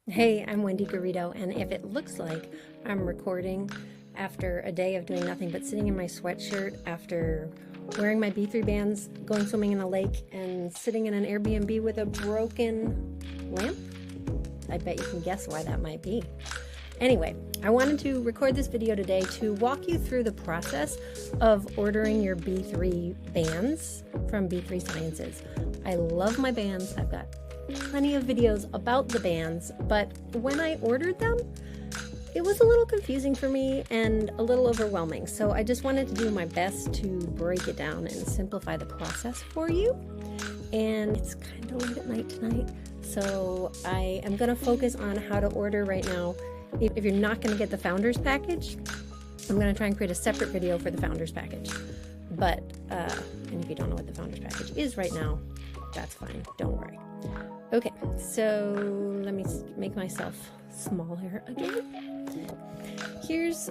Hey, I'm Wendy Garrido, and if it looks like I'm recording after a day of doing nothing but sitting in my sweatshirt after wearing my B3 bands, going swimming in a lake, and sitting in an Airbnb with a broken lamp, I bet you can guess why that might be. Anyway, I wanted to record this video today to walk you through the process of ordering your B3 bands from B3 Sciences. I love my bands. I've got plenty of videos about the bands, but when I ordered them, it was a little confusing for me and a little overwhelming. So I just wanted to do my best to break it down and simplify the process for you. And it's kind of late at night tonight, so I am going to focus on how to order right now. If you're not going to get the Founders Package, I'm going to try and create a separate video for the Founders Package. But, and if you don't know what the Founders Package is right now, that's fine. Don't worry. Okay, so let me make myself smaller again. Here's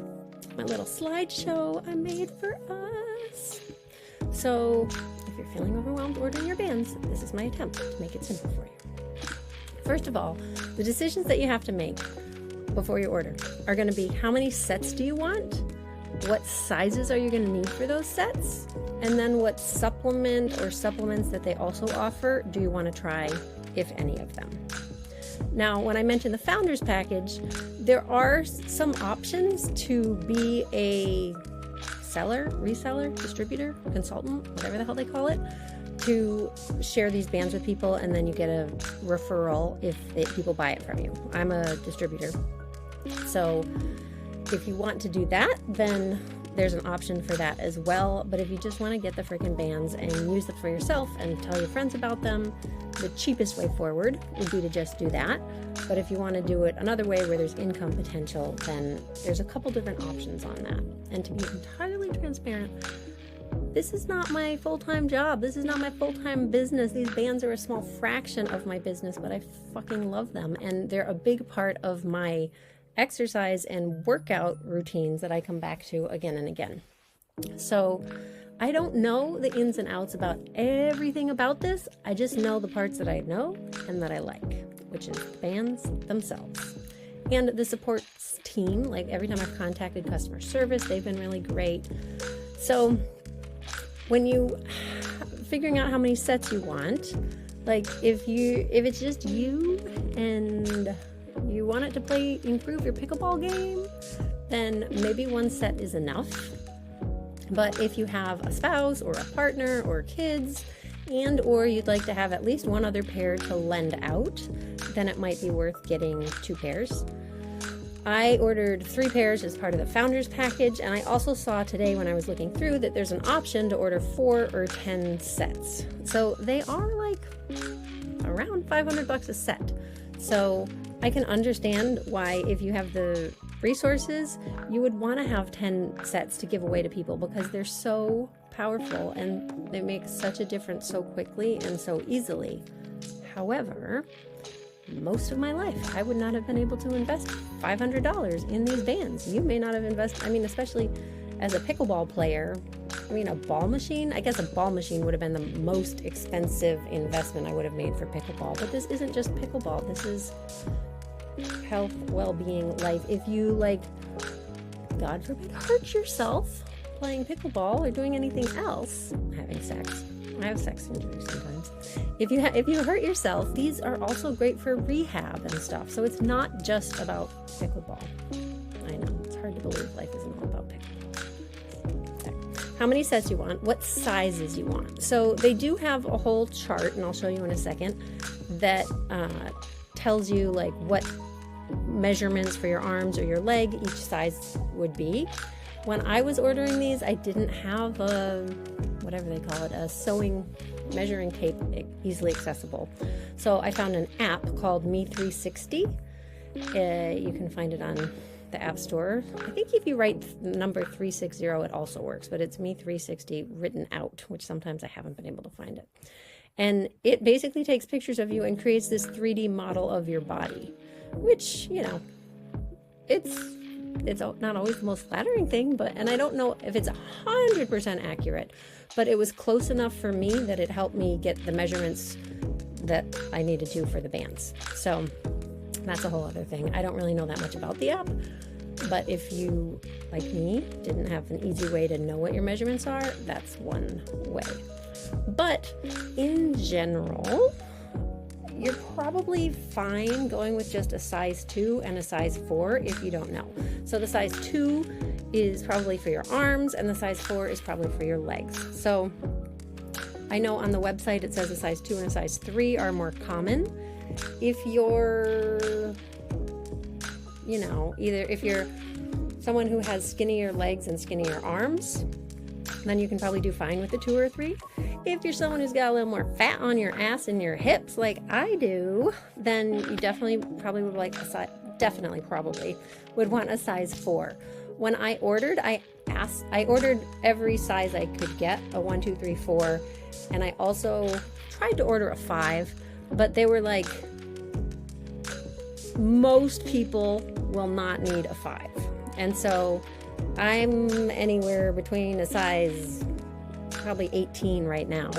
my little slideshow I made for us. So if you're feeling overwhelmed ordering your bands, this is my attempt to make it simple for you. First of all, the decisions that you have to make before you order are going to be: how many sets do you want? What sizes are you going to need for those sets? And then what supplement or supplements that they also offer do you want to try, if any of them? Now, when I mentioned the Founders Package, there are some options to be a seller, reseller, distributor, consultant, whatever the hell they call it, to share these bands with people, and then you get a referral if people buy it from you. I'm a distributor, so if you want to do that, then there's an option for that as well. But if you just want to get the freaking bands and use them for yourself and tell your friends about them, the cheapest way forward would be to just do that. But if you want to do it another way where there's income potential, then there's a couple different options on that. And to be entirely transparent, this is not my full-time job. This is not my full-time business. These bands are a small fraction of my business, but I fucking love them. And they're a big part of my exercise and workout routines that I come back to again and again. So I don't know the ins and outs about everything about this. I just know the parts that I know and that I like, which is the bands themselves and the support team. Like every time I've contacted customer service, they've been really great. So when you figuring out how many sets you want, like if it's just you and you want it to improve your pickleball game, then maybe one set is enough. But if you have a spouse or a partner or kids, and or you'd like to have at least one other pair to lend out, then it might be worth getting 2 pairs. I ordered 3 pairs as part of the Founders Package, and I also saw today when I was looking through that there's an option to order 4 or 10 sets. So they are like around $500 a set. So I can understand why, if you have the resources, you would want to have 10 sets to give away to people, because they're so powerful and they make such a difference so quickly and so easily. However, most of my life, I would not have been able to invest $500 in these bands. You may not have invested, especially as a pickleball player. A ball machine, I guess a ball machine would have been the most expensive investment I would have made for pickleball. But this isn't just pickleball. This is health, well-being, life. If you, God forbid, hurt yourself playing pickleball or doing anything else, having sex. I have sex injuries sometimes. If you hurt yourself, these are also great for rehab and stuff. So it's not just about pickleball. I know, it's hard to believe life isn't all about pickleball. How many sets you want, what sizes you want. So they do have a whole chart, and I'll show you in a second, that tells you what measurements for your arms or your leg each size would be. When I was ordering these, I didn't have a, whatever they call it, a sewing measuring tape easily accessible. So I found an app called Me360. You can find it on the App Store. I think if you write number 360, it also works, but it's Me360 written out, which sometimes I haven't been able to find it. And it basically takes pictures of you and creates this 3D model of your body, which, it's not always the most flattering thing, and I don't know if it's 100% accurate, but it was close enough for me that it helped me get the measurements that I needed to for the bands. So That's a whole other thing. I don't really know that much about the app, but if you, like me, didn't have an easy way to know what your measurements are, that's one way. But in general, you're probably fine going with just a size 2 and a size 4 if you don't know. So the size 2 is probably for your arms, and the size 4 is probably for your legs. So I know on the website it says a size 2 and a size 3 are more common. If you're, if you're someone who has skinnier legs and skinnier arms, then you can probably do fine with the 2 or 3. If you're someone who's got a little more fat on your ass and your hips like I do, then you definitely probably would like would want a size 4. When I ordered, I ordered every size I could get, a 1, 2, 3, 4, and I also tried to order a 5, but they were like, most people will not need a 5. And so I'm anywhere between a size probably 18 right now,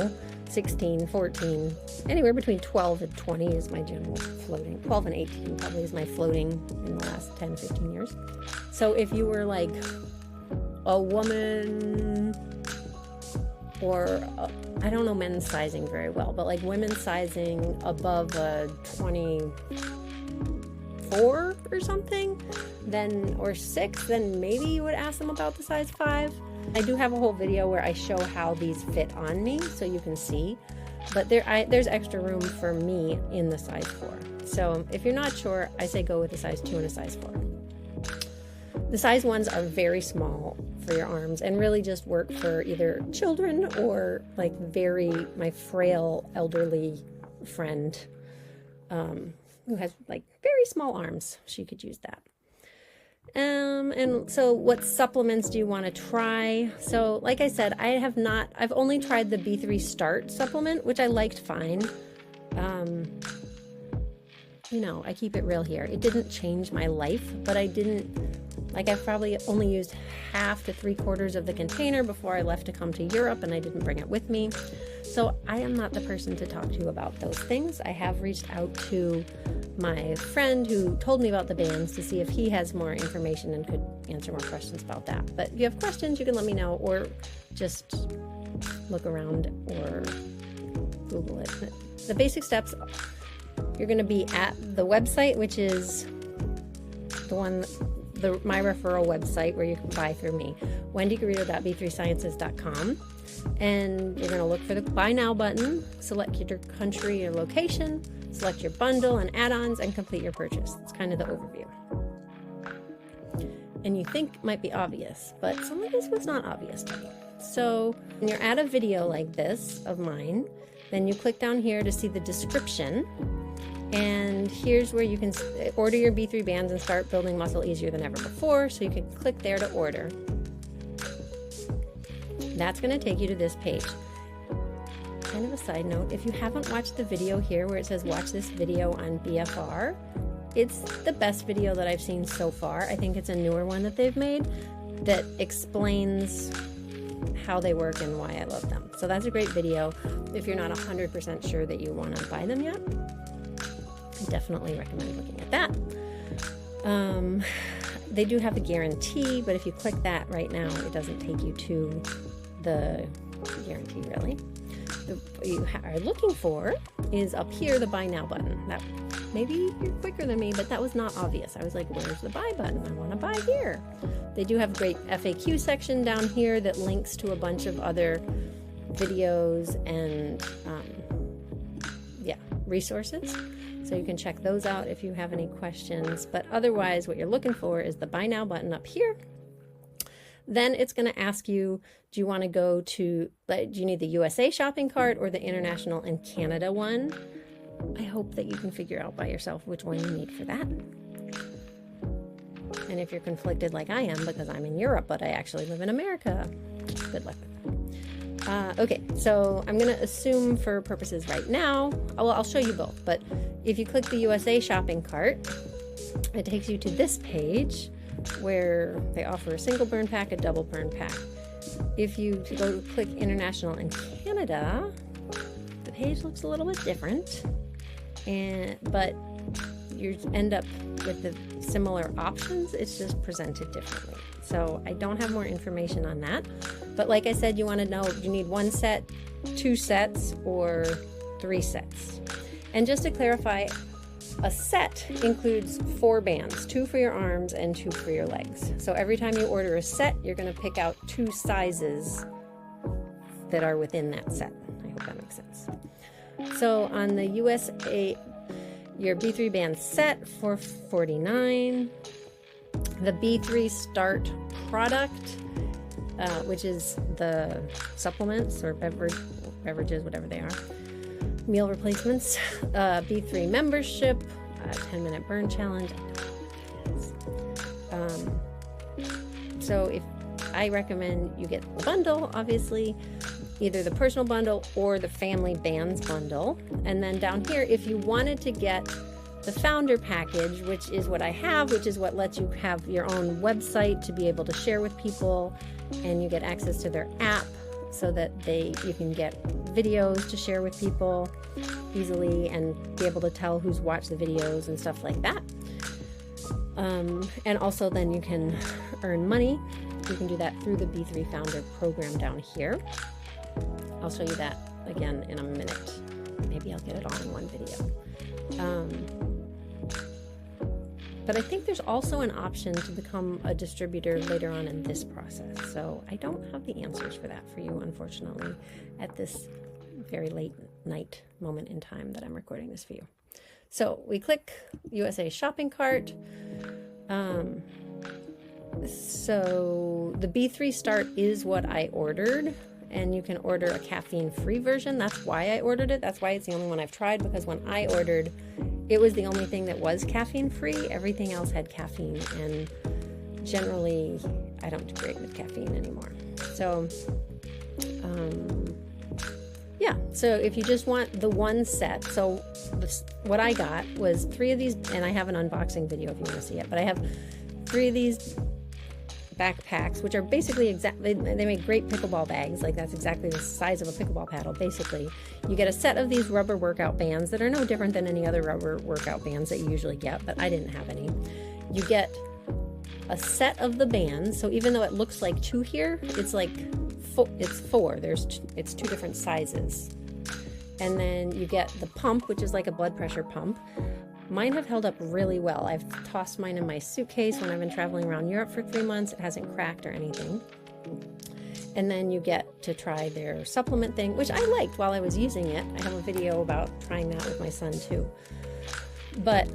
16, 14, anywhere between 12 and 20 is my general floating. 12 and 18 probably is my floating in the last 10, 15 years. So if you were like a woman, or I don't know men's sizing very well, but like women's sizing above a 24 or something, then, or 6, then maybe you would ask them about the size 5. I do have a whole video where I show how these fit on me so you can see, but there's extra room for me in the size 4. So if you're not sure, I say go with a size 2 and a size 4. The size 1s are very small for your arms and really just work for either children or like my frail elderly friend who has like very small arms. She could use that. And so what supplements do you want to try? So like I said, I've only tried the B3 Start supplement, which I liked fine. I keep it real here. It didn't change my life, but I've probably only used half to 3/4 of the container before I left to come to Europe, and I didn't bring it with me. So I am not the person to talk to you about those things. I have reached out to my friend who told me about the bands to see if he has more information and could answer more questions about that. But if you have questions, you can let me know, or just look around or Google it. The basic steps, you're going to be at the website, which is my referral website where you can buy through me, wendygarrido.b3sciences.com. And you're going to look for the Buy Now button, select your country or location, select your bundle and add-ons, and complete your purchase. That's kind of the overview. And you think might be obvious, but some of this was not obvious to me. So when you're at a video like this of mine, then you click down here to see the description. And here's where you can order your B3 bands and start building muscle easier than ever before. So you can click there to order. That's going to take you to this page. Kind of a side note, if you haven't watched the video here where it says watch this video on BFR, it's the best video that I've seen so far. I think it's a newer one that they've made that explains how they work and why I love them. So that's a great video. If you're not 100% sure that you want to buy them yet, I definitely recommend looking at that. They do have the guarantee, but if you click that right now, it doesn't take you to the guarantee really. What you are looking for is up here, the Buy Now button. That maybe you're quicker than me, but that was not obvious. I was like, where's the buy button? I want to buy here. They do have a great FAQ section down here that links to a bunch of other videos and resources. So you can check those out if you have any questions. But otherwise, what you're looking for is the Buy Now button up here. Then it's going to ask you, do you want to go to, do you need the USA shopping cart or the international and Canada one? I hope that you can figure out by yourself which one you need for that. And if you're conflicted like I am, because I'm in Europe, but I actually live in America, good luck with that. Okay, so I'm going to assume for purposes right now, I'll show you both, but if you click the USA shopping cart, it takes you to this page where they offer a single burn pack, a double burn pack. If you go click International and Canada, the page looks a little bit different, but you end up with the similar options, it's just presented differently. So I don't have more information on that. But like I said, you want to know, you need 1 set, 2 sets, or 3 sets. And just to clarify, a set includes 4 bands, 2 for your arms and 2 for your legs. So every time you order a set, you're going to pick out 2 sizes that are within that set. I hope that makes sense. So on the USA, your B3 band set for $49. The B3 Start product, which is the supplements or beverages, whatever they are, meal replacements, B3 membership, 10-minute burn challenge. So if I recommend you get the bundle, obviously, either the personal bundle or the family bands bundle. And then down here, if you wanted to get the founder package, which is what I have, which is what lets you have your own website to be able to share with people, and you get access to their app so that you can get videos to share with people easily and be able to tell who's watched the videos and stuff like that. And also then you can earn money. You can do that through the B3 Founder program down here. I'll show you that again in a minute. Maybe I'll get it all in one video. But I think there's also an option to become a distributor later on in this process. So I don't have the answers for that for you, unfortunately, at this very late night moment in time that I'm recording this for you. So we click USA shopping cart. So the B3 Start is what I ordered, and you can order a caffeine-free version. That's why I ordered it. That's why it's the only one I've tried, because when I ordered, it was the only thing that was caffeine-free. Everything else had caffeine, and generally, I don't do great with caffeine anymore. So, yeah. So if you just want the 1 set, so what I got was 3 of these, and I have an unboxing video if you want to see it, but I have 3 of these backpacks, which are basically they make great pickleball bags. Like, that's exactly the size of a pickleball paddle. Basically, you get a set of these rubber workout bands that are no different than any other rubber workout bands that you usually get, but I didn't have any. You get a set of the bands, so even though it looks like 2 here, it's like it's 4. It's 2 different sizes. And then you get the pump, which is like a blood pressure pump. Mine have held up really well. I've tossed mine in my suitcase when I've been traveling around Europe for 3 months. It hasn't cracked or anything. And then you get to try their supplement thing, which I liked while I was using it. I have a video about trying that with my son too. But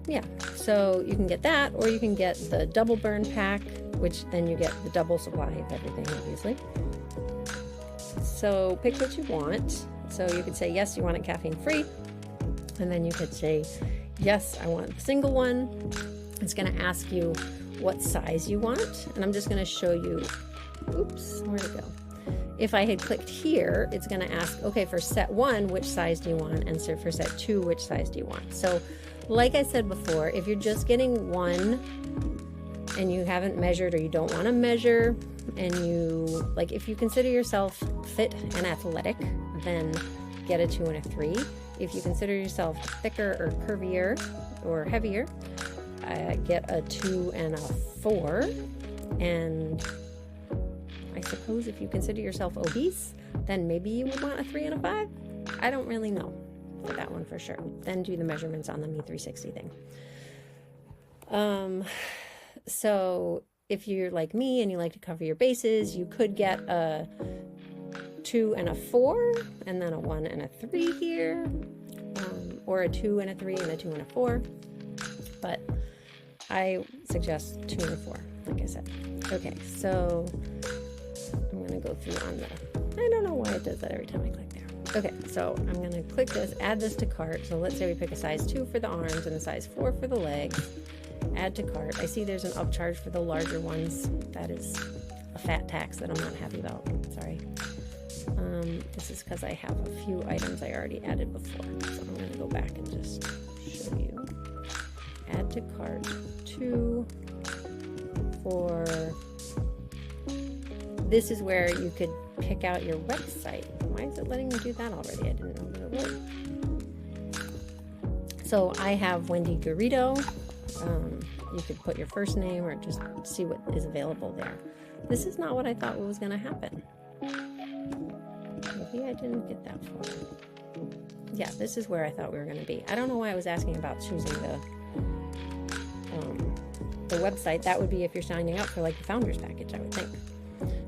yeah, so you can get that, or you can get the double burn pack, which then you get the double supply of everything, obviously. So pick what you want. So you could say, yes, you want it caffeine free. And then you could say, yes, I want the single one. It's going to ask you what size you want. And I'm just going to show you, oops, where'd it go? If I had clicked here, it's going to ask, okay, for set 1, which size do you want? And so for set 2, which size do you want? So like I said before, if you're just getting 1 and you haven't measured, or you don't want to measure, and if you consider yourself fit and athletic, then get a 2 and a 3. If you consider yourself thicker or curvier or heavier, get a 2 and a 4. And I suppose if you consider yourself obese, then maybe you would want a 3 and a 5. I don't really know for that one for sure. Then do the measurements on the Me360 thing. So if you're like me and you like to cover your bases, you could get a 2 and a 4, and then a 1 and a 3 here, or a 2 and a 3 and a 2 and a 4, but I suggest 2 and a 4, like I said. Okay, so I'm going to go through on I don't know why it does that every time I click there. Okay, so I'm going to click this, add this to cart. So let's say we pick a size 2 for the arms and a size 4 for the legs. Add to cart. I see there's an upcharge for the larger ones. That is a fat tax that I'm not happy about. Sorry. This is because I have a few items I already added before. So I'm going to go back and just show you. Add to cart 2 for... This is where you could pick out your website. Why is it letting me do that already? I didn't know that it would. So I have Wendy Garrido. You could put your first name or just see what is available there. This is not what I thought was going to happen. Maybe I didn't get that far. Yeah, this is where I thought we were going to be. I don't know why I was asking about choosing the website. That would be if you're signing up for like the founders package, I would think.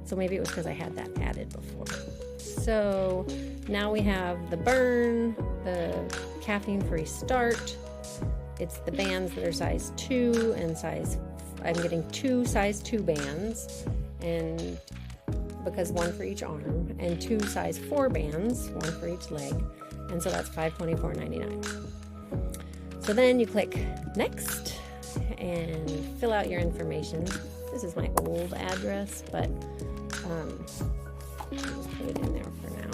So maybe it was because I had that added before. So now we have the burn, the caffeine-free start. It's the bands that are size 2 and I'm getting 2 size 2 bands, and because 1 for each arm, and 2 size 4 bands, 1 for each leg, and so that's $524.99. So then you click next and fill out your information. This is my old address, but I'll just put it in there for now.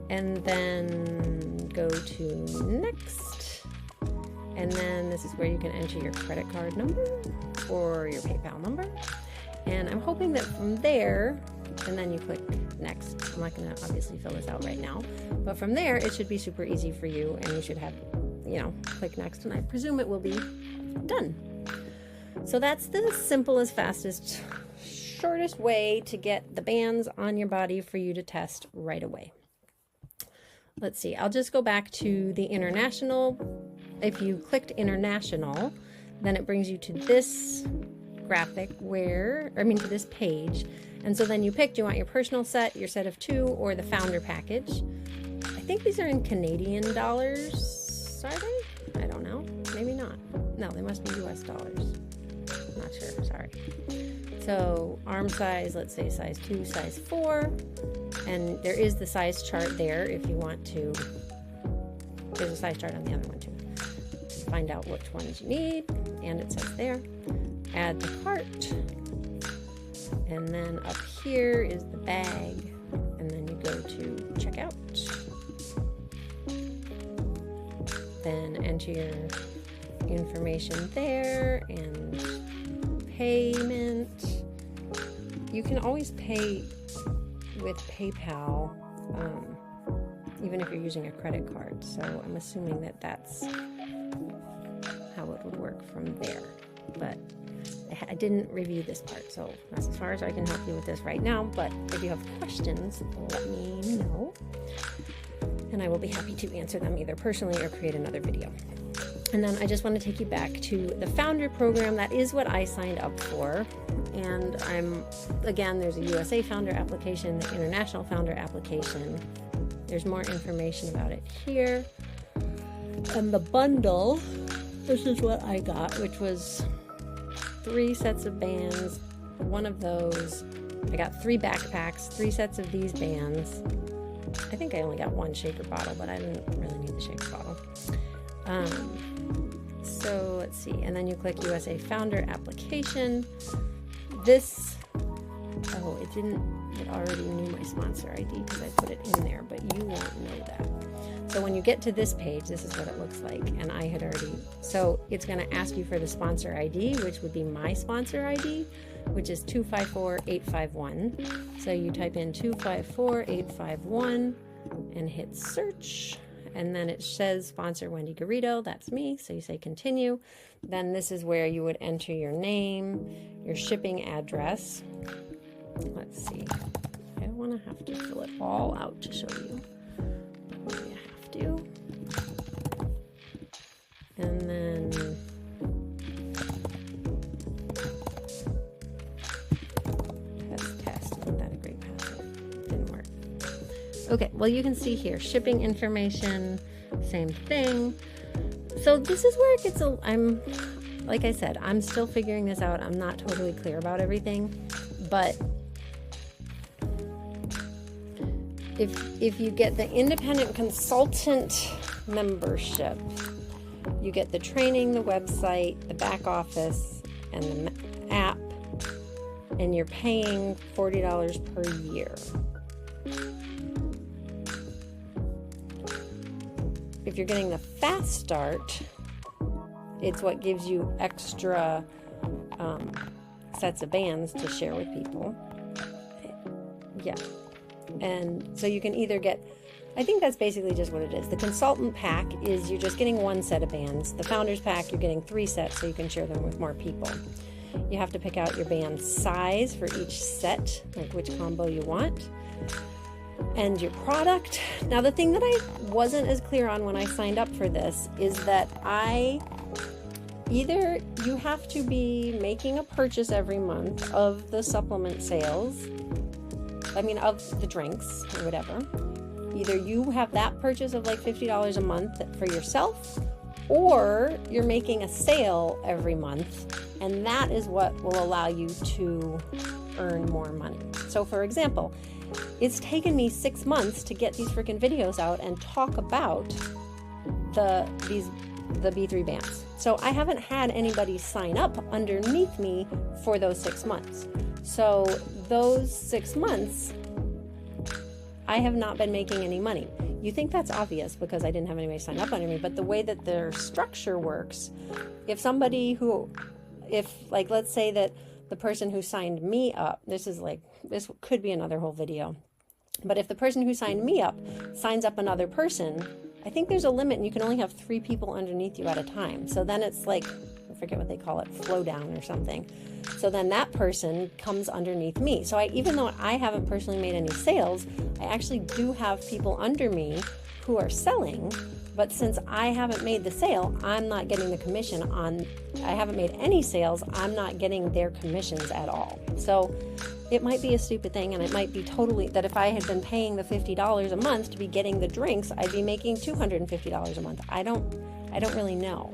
And then go to next. And then this is where you can enter your credit card number or your PayPal number. And I'm hoping that from there, and then you click next. I'm not going to obviously fill this out right now, but from there it should be super easy for you, and you should have, click next, and I presume it will be done. So that's the simplest, fastest, shortest way to get the bands on your body for you to test right away. Let's see, I'll just go back to the international. If you clicked international, then it brings you to this graphic to this page. And so then you pick, do you want your personal set, your set of 2, or the founder package? I think these are in Canadian dollars, are they? I don't know, maybe not. No, they must be US dollars. I'm not sure, sorry. So arm size, let's say size 2, size 4. And there is the size chart there if you want to. There's a size chart on the other one too. Find out which ones you need, and it says there. Add to cart. And then up here is the bag, and then you go to checkout. Then enter your information there and payment. You can always pay with PayPal, even if you're using a credit card. So I'm assuming that that's how it would work from there. But I didn't review this part, so that's as far as I can help you with this right now. But if you have questions, let me know, and I will be happy to answer them either personally or create another video. And then I just want to take you back to the Founder program. That is what I signed up for. And there's a USA Founder application, the International Founder application. There's more information about it here. And the bundle, this is what I got, which was 3 sets of bands, 1 of those. I got 3 backpacks, 3 sets of these bands. I think I only got 1 shaker bottle, but I didn't really need the shaker bottle. So let's see, and then you click USA Founder application. It already knew my sponsor ID because I put it in there, but you won't know that. So when you get to this page, this is what it looks like, and so it's going to ask you for the sponsor ID, which would be my sponsor ID, which is 254851. So you type in 254851 and hit search, and then it says sponsor Wendy Garrido. That's me. So you say continue. Then this is where you would enter your name, your shipping address. Let's see. I don't want to have to fill it all out to show you. Maybe I have to. And then test. Isn't that a great password? Didn't work. Okay, well, you can see here, shipping information, same thing. So this is where it gets like I said, I'm still figuring this out. I'm not totally clear about everything, but if you get the independent consultant membership, you get the training, the website, the back office, and the app, and you're paying $40 per year. If you're getting the fast start, it's what gives you extra sets of bands to share with people. Yeah. And so you can either get I think that's basically just what it is. The consultant pack is you're just getting one set of bands. The founders pack, you're getting 3 sets so you can share them with more people. You have to pick out your band size for each set, like which combo you want, and your product. Now, the thing that I wasn't as clear on when I signed up for this is that either you have to be making a purchase every month of the supplement sales, of the drinks or whatever. Either you have that purchase of like $50 a month for yourself, or you're making a sale every month, and that is what will allow you to earn more money. So for example, it's taken me 6 months to get these freaking videos out and talk about the B3 bands. So I haven't had anybody sign up underneath me for those 6 months. So those 6 months, I have not been making any money. You think that's obvious because I didn't have anybody sign up under me, but the way that their structure works, let's say that the person who signed me up, this could be another whole video, but if the person who signed me up signs up another person, I think there's a limit and you can only have 3 people underneath you at a time. So then it's like, I forget what they call it, flow down or something. So then that person comes underneath me. So even though I haven't personally made any sales, I actually do have people under me who are selling, but since I haven't made the sale, I'm not getting the commission I haven't made any sales, I'm not getting their commissions at all. So it might be a stupid thing, and it might be totally that if I had been paying the $50 a month to be getting the drinks, I'd be making $250 a month. I don't really know.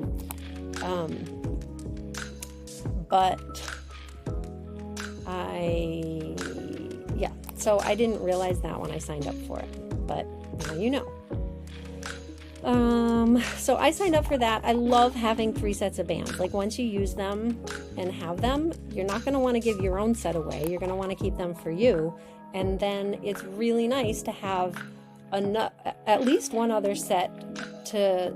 So I didn't realize that when I signed up for it, but now you know. So I signed up for that. I love having 3 sets of bands. Like once you use them and have them, you're not going to want to give your own set away. You're going to want to keep them for you. And then it's really nice to have at least one other set to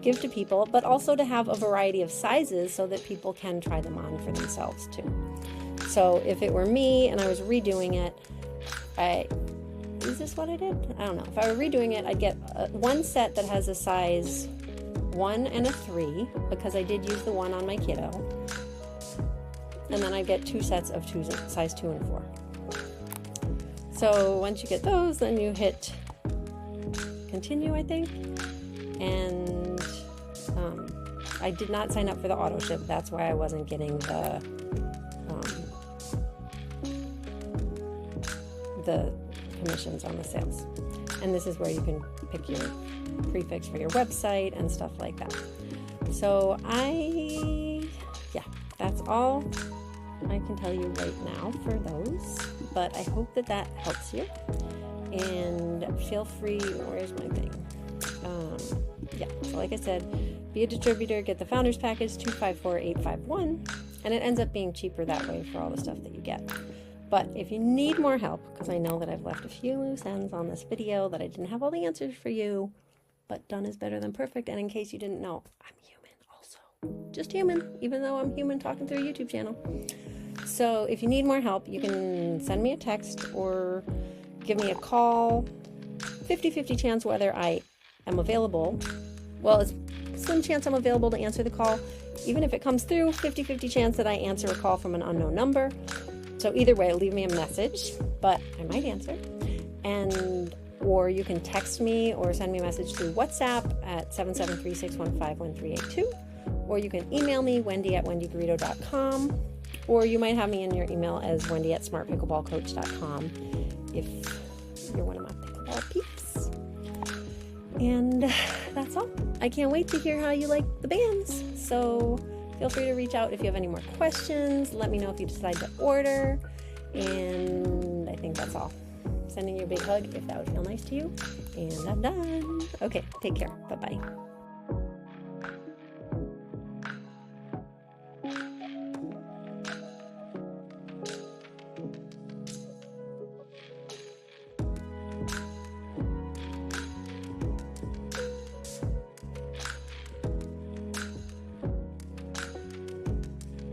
give to people, but also to have a variety of sizes so that people can try them on for themselves too. So if it were me and I was redoing it, is this what I did? I don't know. If I were redoing it, I'd get one set that has a size 1 and a 3, because I did use the 1 on my kiddo. And then I get 2 sets of size 2 and 4. So once you get those, then you hit continue, I think. And I did not sign up for the auto ship. That's why I wasn't getting the commissions on the sales. And this is where you can pick your prefix for your website and stuff like that. So that's all I can tell you right now for those, but I hope that helps you. And feel free, where's my thing? So like I said, be a distributor, get the founders package 254851, and it ends up being cheaper that way for all the stuff that you get. But if you need more help, because I know that I've left a few loose ends on this video that I didn't have all the answers for you, but done is better than perfect. And in case you didn't know, I'm human also. Just human, even though I'm human talking through a YouTube channel. So if you need more help, you can send me a text or give me a call. 50-50 chance whether I am available. Well, it's slim chance I'm available to answer the call. Even if it comes through, 50-50 chance that I answer a call from an unknown number. So either way, leave me a message, but I might answer. Or you can text me or send me a message through WhatsApp at 773-615-1382. Or you can email me, wendy@wendygarrido.com. Or you might have me in your email as wendy@smartpickleballcoach.com if you're one of my pickleball peeps. And that's all. I can't wait to hear how you like the bands. So feel free to reach out if you have any more questions. Let me know if you decide to order. And I think that's all. Sending you a big hug if that would feel nice to you. And I'm done. Okay, take care. Bye-bye.